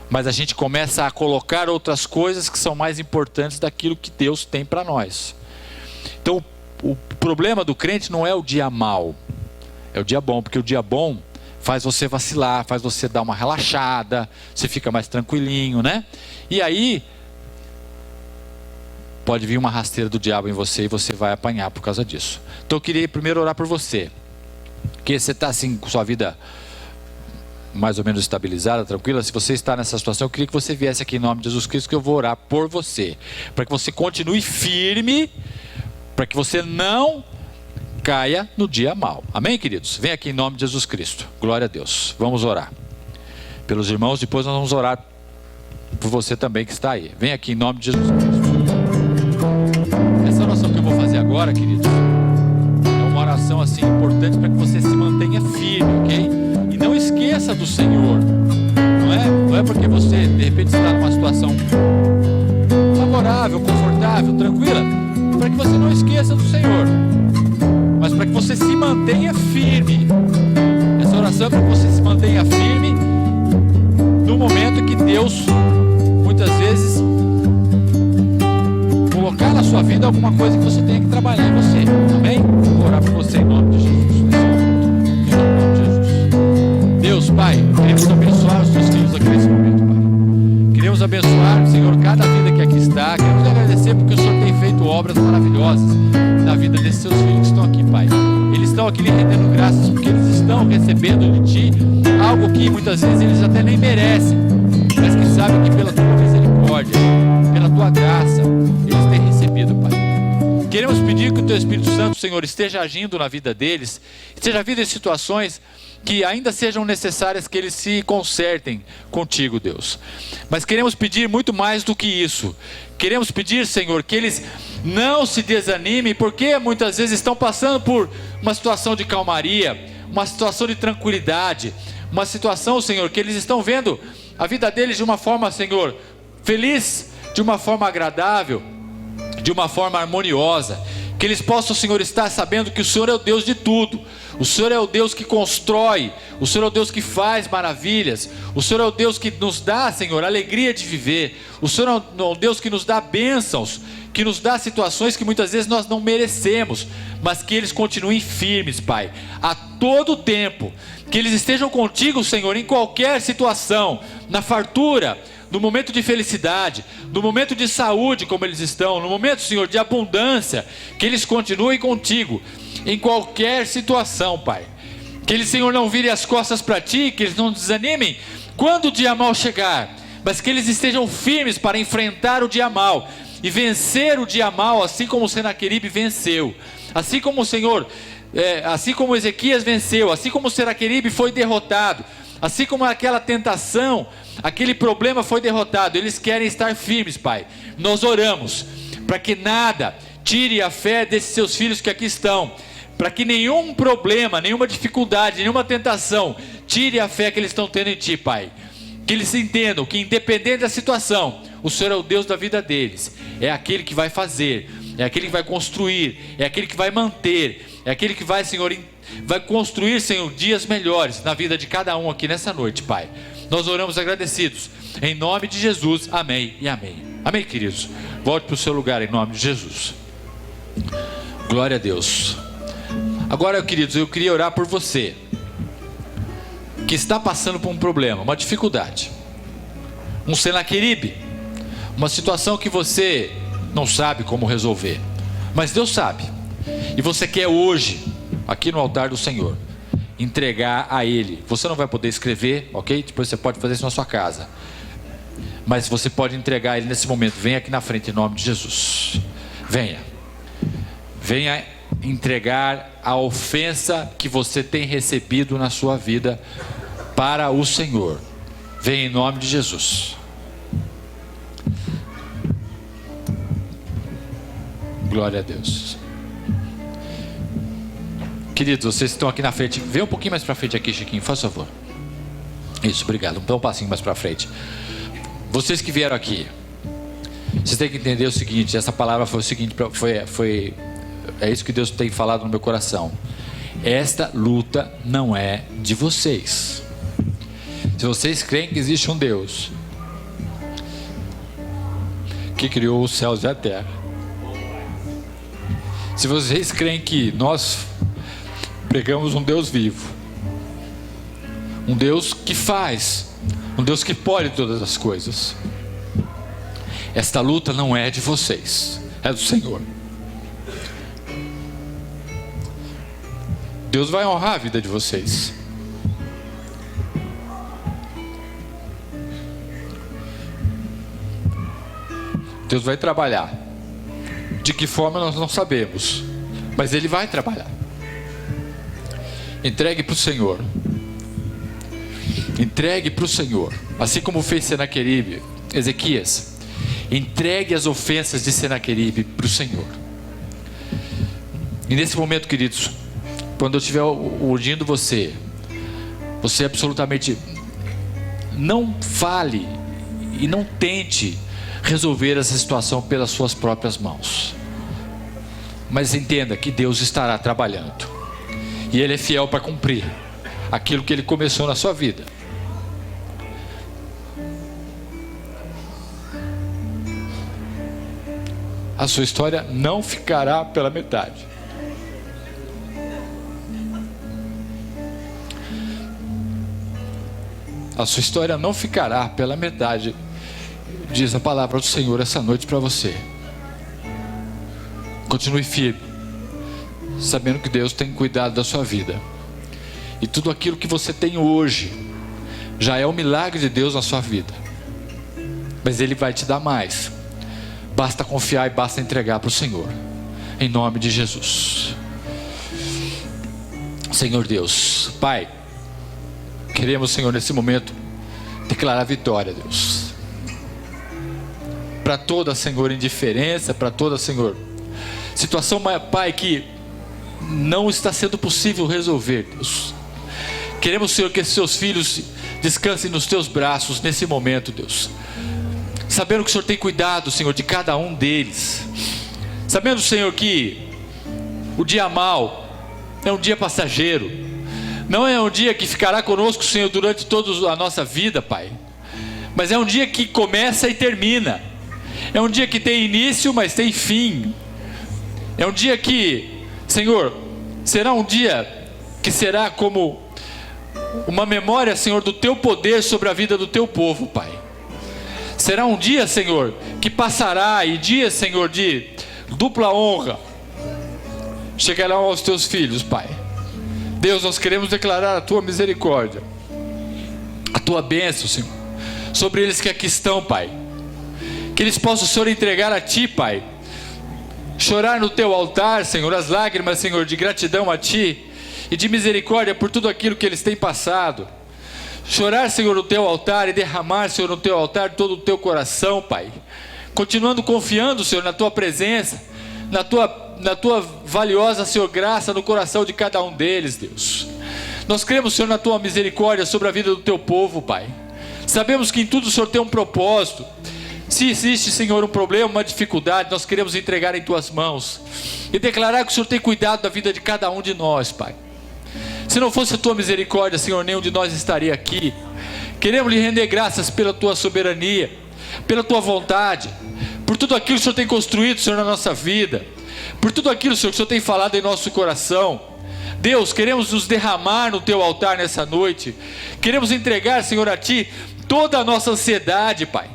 Mas a gente começa a colocar outras coisas que são mais importantes daquilo que Deus tem para nós. Então, o problema do crente não é o dia mau, é o dia bom, porque o dia bom faz você vacilar, faz você dar uma relaxada, você fica mais tranquilinho, né? E aí pode vir uma rasteira do diabo em você e você vai apanhar por causa disso. Então eu queria primeiro orar por você, que você está assim com sua vida mais ou menos estabilizada, tranquila. Se você está nessa situação, eu queria que você viesse aqui em nome de Jesus Cristo, que eu vou orar por você, para que você continue firme, para que você não caia no dia mau. Amém, queridos? Vem aqui em nome de Jesus Cristo. Glória a Deus. Vamos orar pelos irmãos, depois nós vamos orar por você também que está aí. Vem aqui em nome de Jesus Cristo. Essa oração que eu vou fazer agora, queridos, é uma oração assim importante para que você se mantenha firme, ok? E não esqueça do Senhor. Não é porque você de repente está numa situação favorável, confortável, tranquila, para que você não esqueça do Senhor, mas para que você se mantenha firme. Essa oração é para que você se mantenha firme no momento que Deus muitas vezes colocar na sua vida alguma coisa que você tenha que trabalhar em você. Amém? Vou orar por você em nome de Jesus. Em nome de Jesus. Deus, Pai, queremos abençoar os teus filhos aqui nesse momento, Pai. Queremos abençoar, Senhor, cada vida que aqui está. Queremos agradecer porque o Senhor tem feito obras maravilhosas na vida desses seus filhos que estão aqui, Pai. Eles estão aqui lhe rendendo graças porque eles estão recebendo de Ti algo que muitas vezes eles até nem merecem, mas que sabem que pela Tua misericórdia, pela Tua graça, eles têm recebido, Pai. Queremos pedir que o Teu Espírito Santo, Senhor, esteja agindo na vida deles, esteja vindo em situações que ainda sejam necessárias que eles se consertem contigo, Deus. Mas queremos pedir muito mais do que isso. Queremos pedir, Senhor, que eles não se desanimem, porque muitas vezes estão passando por uma situação de calmaria, uma situação de tranquilidade, uma situação, Senhor, que eles estão vendo a vida deles de uma forma, Senhor, feliz, de uma forma agradável, de uma forma harmoniosa. Que eles possam, Senhor, estar sabendo que o Senhor é o Deus de tudo. O Senhor é o Deus que constrói. O Senhor é o Deus que faz maravilhas. O Senhor é o Deus que nos dá, Senhor, alegria de viver. O Senhor é o Deus que nos dá bênçãos que nos dá situações que muitas vezes nós não merecemos, mas que eles continuem firmes, Pai, a todo tempo, que eles estejam contigo, Senhor, em qualquer situação, na fartura, no momento de felicidade, no momento de saúde como eles estão, no momento, Senhor, de abundância, que eles continuem contigo, em qualquer situação, Pai, que eles, Senhor, não virem as costas para Ti, que eles não desanimem quando o dia mal chegar, mas que eles estejam firmes para enfrentar o dia mal, e vencer o dia mal, assim como o Senaqueribe venceu, assim como o Senhor, assim como Ezequias venceu, assim como o Senaqueribe foi derrotado, assim como aquela tentação, aquele problema foi derrotado, eles querem estar firmes, Pai. Nós oramos para que nada tire a fé desses seus filhos que aqui estão, para que nenhum problema, nenhuma dificuldade, nenhuma tentação tire a fé que eles estão tendo em Ti, Pai. Que eles entendam que independente da situação, o Senhor é o Deus da vida deles, é aquele que vai fazer, é aquele que vai construir, é aquele que vai manter, é aquele que vai, Senhor, vai construir, Senhor, dias melhores na vida de cada um aqui nessa noite, Pai. Nós oramos agradecidos, em nome de Jesus, amém e amém. Amém, queridos? Volte para o seu lugar em nome de Jesus. Glória a Deus. Agora, queridos, eu queria orar por você que está passando por um problema, uma dificuldade, um Senaqueribe, uma situação que você não sabe como resolver, mas Deus sabe, e você quer hoje, aqui no altar do Senhor, entregar a Ele. Você não vai poder escrever, ok? Depois você pode fazer isso na sua casa, mas você pode entregar a Ele nesse momento. Venha aqui na frente em nome de Jesus. Venha entregar a ofensa que você tem recebido na sua vida para o Senhor. Venha em nome de Jesus. Glória a Deus. Queridos, vocês estão aqui na frente, vem um pouquinho mais para frente aqui, Chiquinho, faz favor. Isso, obrigado, dá um passinho mais para frente. Vocês que vieram aqui, vocês têm que entender o seguinte, essa palavra foi o seguinte, é isso que Deus tem falado no meu coração. Esta luta não é de vocês. Se vocês creem que existe um Deus que criou os céus e a terra, se vocês creem que nós pregamos um Deus vivo, um Deus que faz, um Deus que pode todas as coisas, esta luta não é de vocês, é do Senhor. Deus vai honrar a vida de vocês. Deus vai trabalhar. De que forma nós não sabemos, mas Ele vai trabalhar. Entregue para o Senhor. Entregue para o Senhor. Assim como fez Senaqueribe, Ezequias. Entregue as ofensas de Senaqueribe para o Senhor. E nesse momento, queridos, quando eu estiver urgindo você absolutamente não fale e não tente resolver essa situação pelas suas próprias mãos, mas entenda que Deus estará trabalhando e Ele é fiel para cumprir aquilo que Ele começou na sua vida. A sua história não ficará pela metade. A sua história não ficará pela metade, diz a palavra do Senhor essa noite para você. Continue firme, sabendo que Deus tem cuidado da sua vida. E tudo aquilo que você tem hoje já é um milagre de Deus na sua vida. Mas Ele vai te dar mais. Basta confiar e basta entregar para o Senhor. Em nome de Jesus. Senhor Deus, Pai, queremos, Senhor, nesse momento declarar vitória, Deus, para toda, Senhor, indiferença, para toda, Senhor, situação, Pai, que não está sendo possível resolver, Deus. Queremos, Senhor, que seus filhos descansem nos teus braços nesse momento, Deus, sabendo que o Senhor tem cuidado, Senhor, de cada um deles, sabendo, Senhor, que o dia mau é um dia passageiro, não é um dia que ficará conosco, Senhor, durante toda a nossa vida, Pai, mas é um dia que começa e termina. É um dia que tem início, mas tem fim. É um dia que, Senhor, será um dia que será como uma memória, Senhor, do Teu poder sobre a vida do Teu povo, Pai. Será um dia, Senhor, que passará, e dia, Senhor, de dupla honra chegarão aos Teus filhos, Pai. Deus, nós queremos declarar a Tua misericórdia, a Tua bênção, Senhor, sobre eles que aqui estão, Pai. Que eles possam, Senhor, entregar a Ti, Pai. Chorar no Teu altar, Senhor, as lágrimas, Senhor, de gratidão a Ti e de misericórdia por tudo aquilo que eles têm passado. Chorar, Senhor, no Teu altar e derramar, Senhor, no Teu altar todo o Teu coração, Pai. Continuando confiando, Senhor, na Tua presença, na Tua valiosa, Senhor, graça no coração de cada um deles, Deus. Nós cremos, Senhor, na Tua misericórdia sobre a vida do Teu povo, Pai. Sabemos que em tudo o Senhor tem um propósito. Se existe, Senhor, um problema, uma dificuldade, nós queremos entregar em Tuas mãos e declarar que o Senhor tem cuidado da vida de cada um de nós, Pai. Se não fosse a Tua misericórdia, Senhor, nenhum de nós estaria aqui. Queremos lhe render graças pela Tua soberania, pela Tua vontade, por tudo aquilo que o Senhor tem construído, Senhor, na nossa vida, por tudo aquilo, Senhor, que o Senhor tem falado em nosso coração. Deus, queremos nos derramar no Teu altar nessa noite. Queremos entregar, Senhor, a Ti toda a nossa ansiedade, Pai.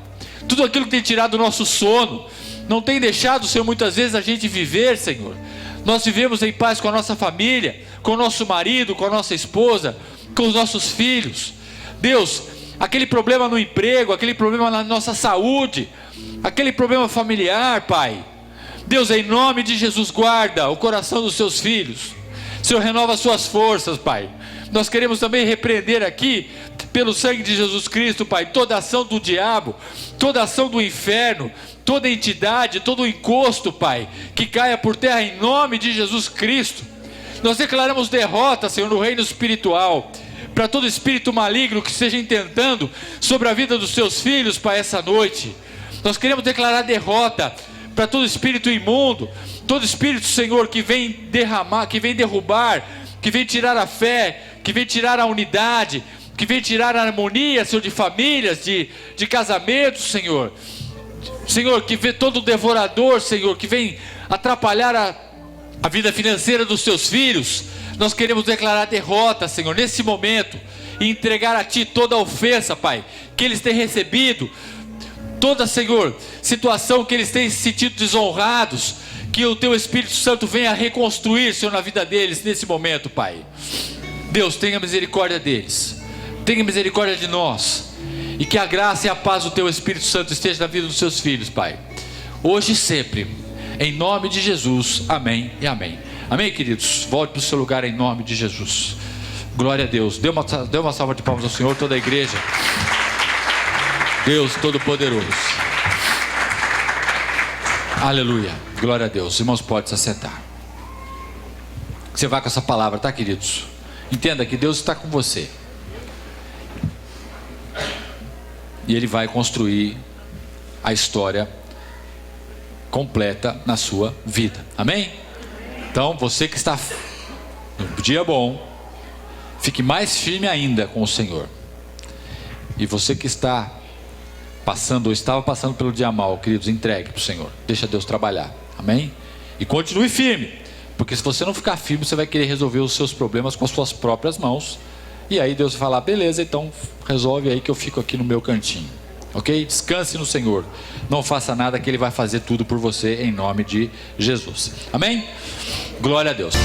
Tudo aquilo que tem tirado o nosso sono, não tem deixado, Senhor, muitas vezes a gente viver, Senhor. Nós vivemos em paz com a nossa família, com o nosso marido, com a nossa esposa, com os nossos filhos. Deus, aquele problema no emprego, aquele problema na nossa saúde, aquele problema familiar, Pai. Deus, em nome de Jesus, guarda o coração dos Seus filhos. Senhor, renova as Suas forças, Pai. Nós queremos também repreender aqui, pelo sangue de Jesus Cristo, Pai, toda ação do diabo, toda ação do inferno, toda entidade, todo encosto, Pai, que caia por terra em nome de Jesus Cristo. Nós declaramos derrota, Senhor, no reino espiritual, para todo espírito maligno que esteja intentando sobre a vida dos Seus filhos, Pai, essa noite. Nós queremos declarar derrota para todo espírito imundo, todo espírito, Senhor, que vem derramar, que vem derrubar, que vem tirar a fé, que vem tirar a unidade, que vem tirar a harmonia, Senhor, de famílias, de casamentos, Senhor. Senhor, que vê todo devorador, Senhor, que vem atrapalhar a vida financeira dos Teus filhos. Nós queremos declarar derrota, Senhor, nesse momento, e entregar a Ti toda a ofensa, Pai, que eles têm recebido, toda, Senhor, situação que eles têm se sentido desonrados, que o Teu Espírito Santo venha reconstruir, Senhor, na vida deles nesse momento, Pai. Deus, tenha misericórdia deles, tenha misericórdia de nós, e que a graça e a paz do Teu Espírito Santo esteja na vida dos Seus filhos, Pai, hoje e sempre, em nome de Jesus, amém e amém. Amém, queridos? Volte para o seu lugar em nome de Jesus. Glória a Deus. Dê uma salva de palmas ao Senhor, toda a igreja. Deus Todo-Poderoso. Aleluia. Glória a Deus. Irmãos, pode se assentar. Você vai com essa palavra, tá, queridos? Entenda que Deus está com você. E Ele vai construir a história completa na sua vida. Amém? Então, você que está no dia bom, fique mais firme ainda com o Senhor. E você que está passando ou estava passando pelo dia mal, queridos, entregue para o Senhor. Deixa Deus trabalhar. Amém? E continue firme. Porque se você não ficar firme, você vai querer resolver os seus problemas com as suas próprias mãos. E aí Deus vai falar, beleza, então resolve aí que eu fico aqui no meu cantinho. Ok? Descanse no Senhor. Não faça nada, que Ele vai fazer tudo por você em nome de Jesus. Amém? Glória a Deus.